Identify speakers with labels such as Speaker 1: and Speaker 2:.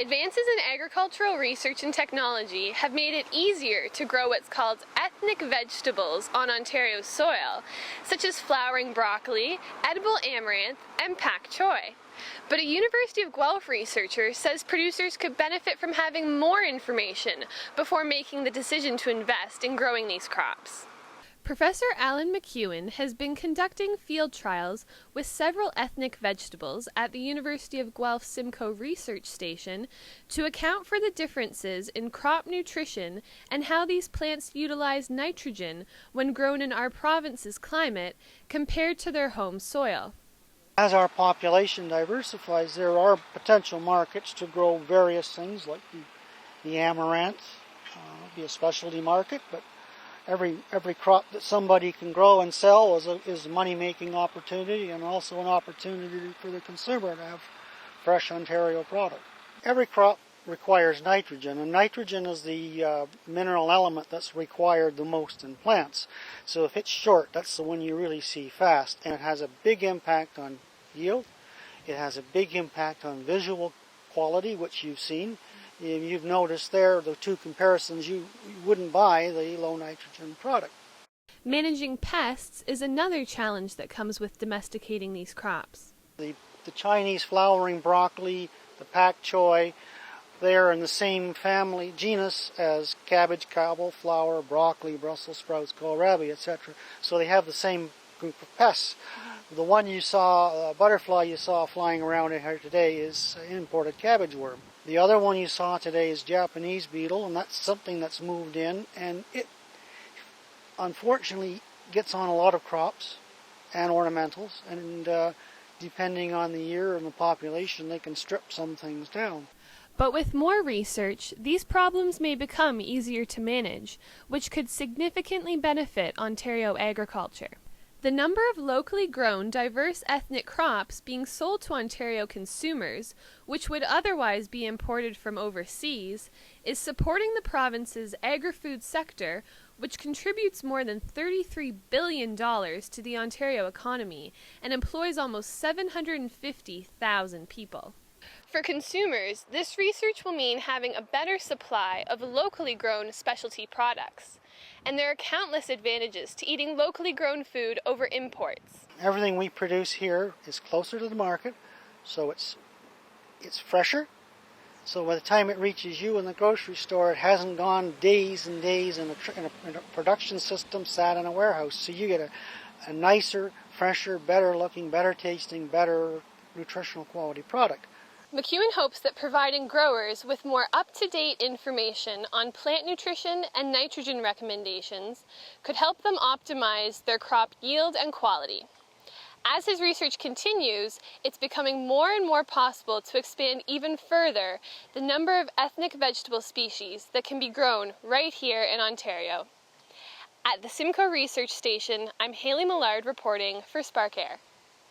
Speaker 1: Advances in agricultural research and technology have made it easier to grow what's called ethnic vegetables on Ontario's soil, such as flowering broccoli, edible amaranth, and pak choi. But a University of Guelph researcher says producers could benefit from having more information before making the decision to invest in growing these crops. Professor Alan McKeown has been conducting field trials with several ethnic vegetables at the University of Guelph Simcoe Research Station to account for the differences in crop nutrition and how these plants utilize nitrogen when grown in our province's climate compared to their home soil.
Speaker 2: As our population diversifies, there are potential markets to grow various things like the amaranth. It'll be a specialty market, but every crop that somebody can grow and sell is a money-making opportunity, and also an opportunity for the consumer to have fresh Ontario product. Every crop requires nitrogen, and nitrogen is the mineral element that's required the most in plants. So if it's short, that's the one you really see fast, and it has a big impact on yield. It has a big impact on visual quality, which you've seen. You've noticed there the two comparisons, you wouldn't buy the low nitrogen product.
Speaker 1: Managing pests is another challenge that comes with domesticating these crops.
Speaker 2: The Chinese flowering broccoli, the pak choi, they're in the same family, genus as cabbage, cauliflower, broccoli, Brussels sprouts, kohlrabi, etc. So they have the same group of pests. The one you saw, butterfly you saw flying around in here today is imported cabbage worm. The other one you saw today is Japanese beetle, and that's something that's moved in, and it unfortunately gets on a lot of crops and ornamentals, and depending on the year and the population, they can strip some things down.
Speaker 1: But with more research, these problems may become easier to manage, which could significantly benefit Ontario agriculture. The number of locally grown, diverse ethnic crops being sold to Ontario consumers, which would otherwise be imported from overseas, is supporting the province's agri-food sector, which contributes more than $33 billion to the Ontario economy and employs almost 750,000 people. For consumers, this research will mean having a better supply of locally grown specialty products. And there are countless advantages to eating locally grown food over imports.
Speaker 2: Everything we produce here is closer to the market, so it's fresher. So by the time it reaches you in the grocery store, it hasn't gone days and days in a production system, sat in a warehouse. So you get a nicer, fresher, better looking, better tasting, better nutritional quality product.
Speaker 1: McKeown hopes that providing growers with more up-to-date information on plant nutrition and nitrogen recommendations could help them optimize their crop yield and quality. As his research continues, it's becoming more and more possible to expand even further the number of ethnic vegetable species that can be grown right here in Ontario. At the Simcoe Research Station, I'm Haley Millard reporting for Spark Air.